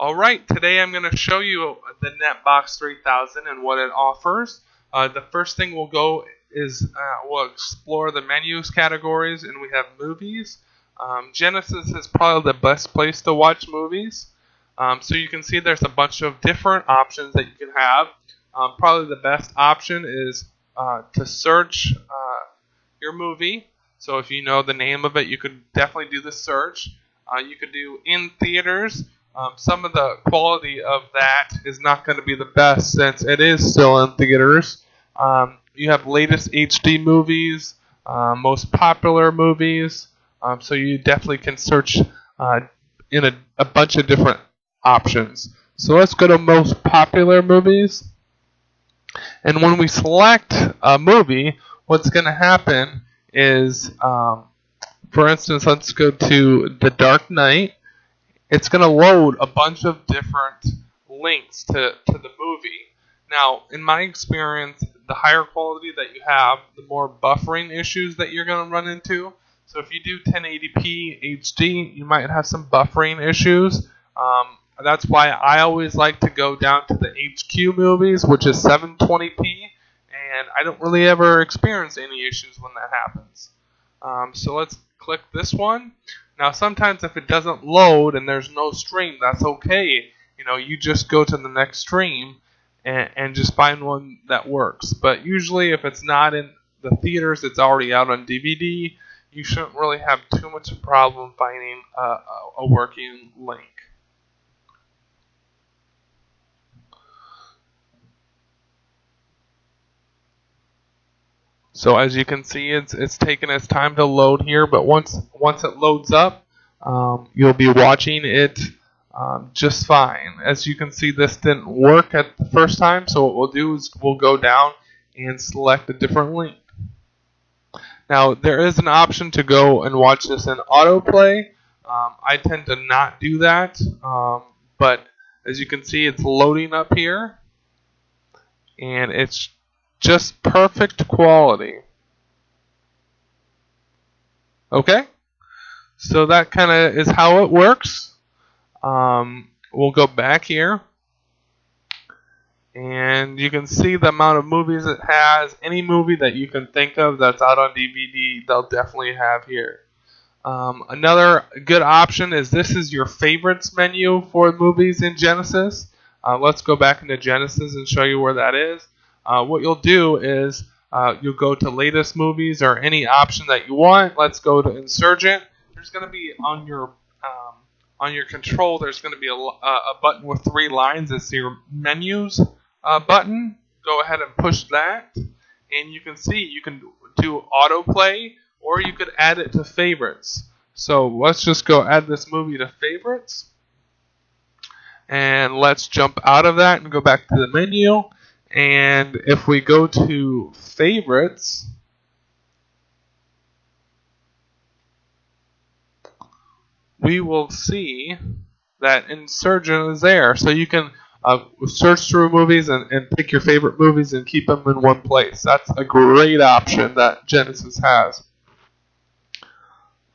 Alright, today I'm going to show you the Netbox 3000 and what it offers. The first thing we'll go is we'll explore the menus categories, and we have movies. Genesis is probably the best place to watch movies. So you can see there's a bunch of different options that you can have. Probably the best option is to search your movie. So if you know the name of it, you could definitely do the search. You could do in theaters. Some of the quality of that is not going to be the best since it is still in theaters. You have latest HD movies, most popular movies, so you definitely can search in a bunch of different options. So let's go to most popular movies. And when we select a movie, what's going to happen is, for instance, let's go to The Dark Knight. It's going to load a bunch of different links to the movie. Now, in my experience, the higher quality that you have, the more buffering issues that you're going to run into. So if you do 1080p HD, you might have some buffering issues. That's why I always like to go down to the HQ movies, which is 720p, and I don't really ever experience any issues when that happens. So let's click this one. Now, sometimes if it doesn't load and there's no stream, that's okay. You just go to the next stream and just find one that works. But usually, if it's not in the theaters, it's already out on DVD. You shouldn't really have too much of a problem finding a working link. So as you can see, it's taking its time to load here, but once it loads up, you'll be watching it just fine. As you can see, this didn't work at the first time, so what we'll do is we'll go down and select a different link. Now, there is an option to go and watch this in autoplay. I tend to not do that, but as you can see, it's loading up here, and it's just perfect quality. Okay, so that kind of is how it works. We'll go back here, and you can see the amount of movies it has. Any movie that you can think of that's out on DVD, they'll definitely have here. Another good option is this is your favorites menu for movies in Genesis. Let's go back into Genesis and show you where that is. What you'll do is you'll go to latest movies or any option that you want. Let's go to Insurgent. There's going to be on your control. There's going to be a button with 3 lines. It's your menus button. Go ahead and push that, and you can see you can do autoplay or you could add it to favorites. So let's just go add this movie to favorites, and let's jump out of that and go back to the menu. And if we go to favorites, we will see that Insurgent is there. So you can search through movies and pick your favorite movies and keep them in one place. That's a great option that Genesis has.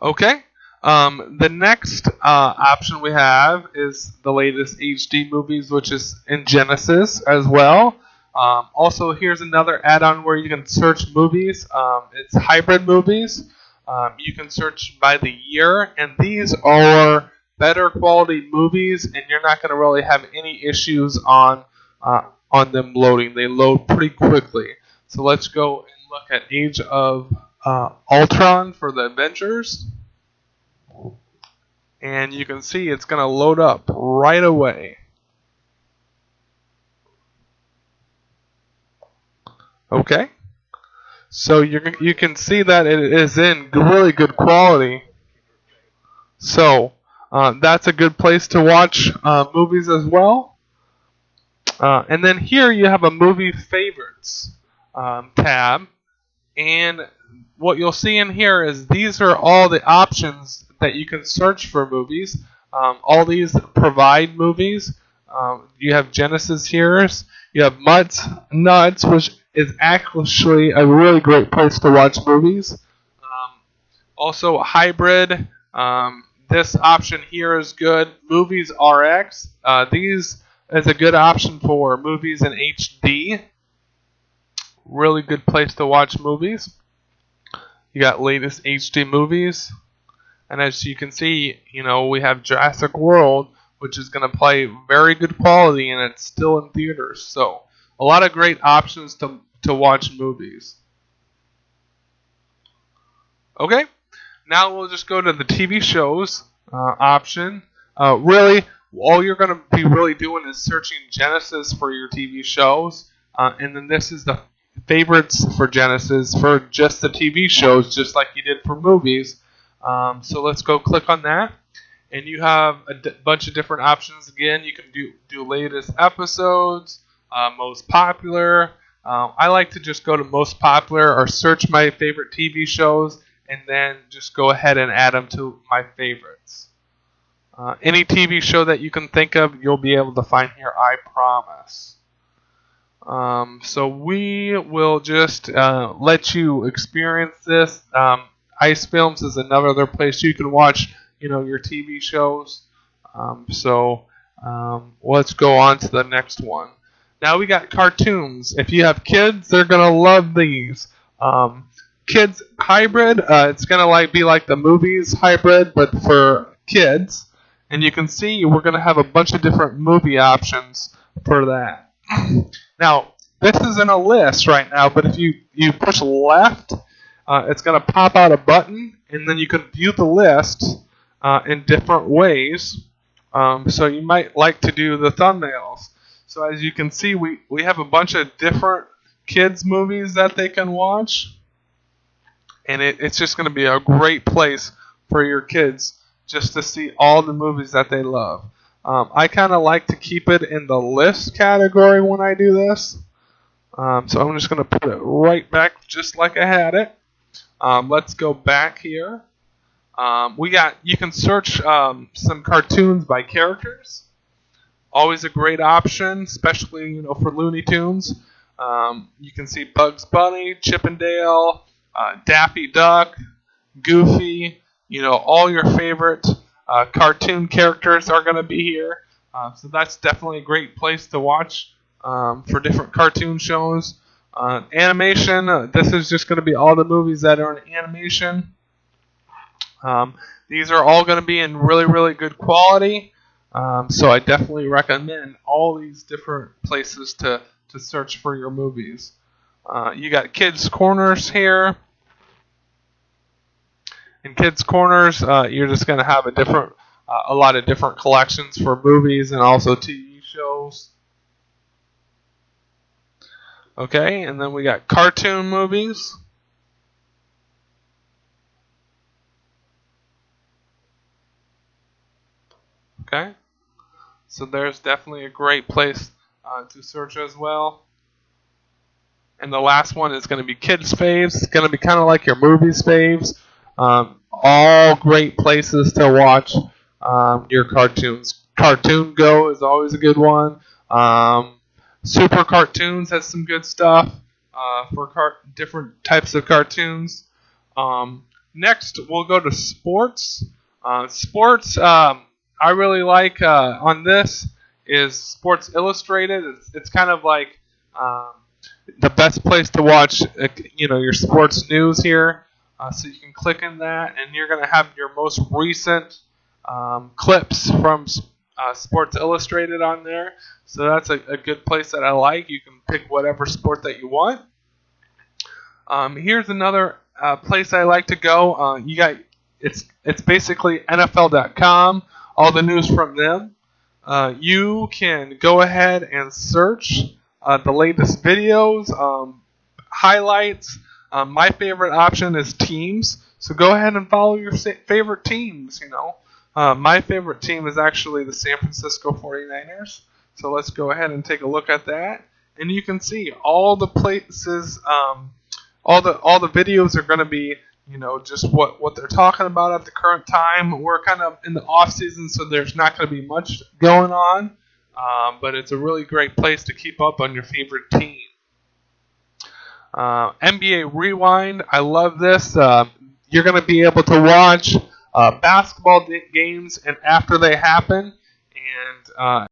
Okay. The next option we have is the latest HD movies, which is in Genesis as well. Also, here's another add-on where you can search movies. It's hybrid movies. You can search by the year, and these are better quality movies, and you're not going to really have any issues on them loading. They load pretty quickly. So let's go and look at Age of Ultron for the Avengers. And you can see it's going to load up right away. Okay, so you can see that it is in really good quality. So that's a good place to watch movies as well. And then here you have a movie favorites tab, and what you'll see in here is these are all the options that you can search for movies. All these provide movies. You have Genesis here. You have Nuts, which is actually a really great place to watch movies. Also, Hybrid. This option here is good. Movies RX. These is a good option for movies in HD. Really good place to watch movies. You got latest HD movies. And as you can see, we have Jurassic World, which is going to play very good quality, and it's still in theaters. So a lot of great options to watch movies. Okay, now we'll just go to the TV shows option. Really, all you're going to be really doing is searching Genesis for your TV shows, and then this is the favorites for Genesis for just the TV shows, just like you did for movies. So let's go click on that, and you have a bunch of different options. Again, you can do latest episodes, most popular. I like to just go to most popular or search my favorite TV shows, and then just go ahead and add them to my favorites. Any TV show that you can think of, you'll be able to find here, I promise. So we will just let you experience this. Ice Films is another place you can watch, your TV shows. Let's go on to the next one. Now we got cartoons. If you have kids, they're gonna love these. Kids hybrid. It's gonna be like the movies hybrid, but for kids. And you can see we're gonna have a bunch of different movie options for that. Now this isn't a list right now, but if you push left, it's gonna pop out a button, and then you can view the list in different ways. So you might like to do the thumbnails. So as you can see, we have a bunch of different kids movies that they can watch. And it's just going to be a great place for your kids just to see all the movies that they love. I kind of like to keep it in the list category when I do this. So I'm just going to put it right back just like I had it. Let's go back here. You can search some cartoons by characters. Always a great option, especially for Looney Tunes. You can see Bugs Bunny, Chip and Dale, Daffy Duck, Goofy, all your favorite cartoon characters are going to be here. So that's definitely a great place to watch for different cartoon shows. Animation, this is just going to be all the movies that are in animation. These are all going to be in really, really good quality. So I definitely recommend all these different places to search for your movies. You got Kids Corners here. In Kids Corners, you're just going to have a lot of different collections for movies and also TV shows. Okay, and then we got cartoon movies. Okay, so there's definitely a great place to search as well. And the last one is going to be Kids Faves. It's going to be kind of like your movies faves. All great places to watch your cartoons. Cartoon Go is always a good one. Super Cartoons has some good stuff for different types of cartoons. Next, we'll go to sports. Sports, I really like on this is Sports Illustrated. It's kind of like the best place to watch, your sports news here. So you can click in that, and you're going to have your most recent clips from Sports Illustrated on there. So that's a good place that I like. You can pick whatever sport that you want. Here's another place I like to go. It's basically NFL.com. All the news from them. You can go ahead and search the latest videos, highlights. My favorite option is teams. So go ahead and follow your favorite teams. My favorite team is actually the San Francisco 49ers. So let's go ahead and take a look at that. And you can see all the places, all the videos are going to be, just what they're talking about at the current time. We're kind of in the off season, so there's not going to be much going on. But it's a really great place to keep up on your favorite team. NBA Rewind, I love this. You're going to be able to watch basketball games and after they happen, and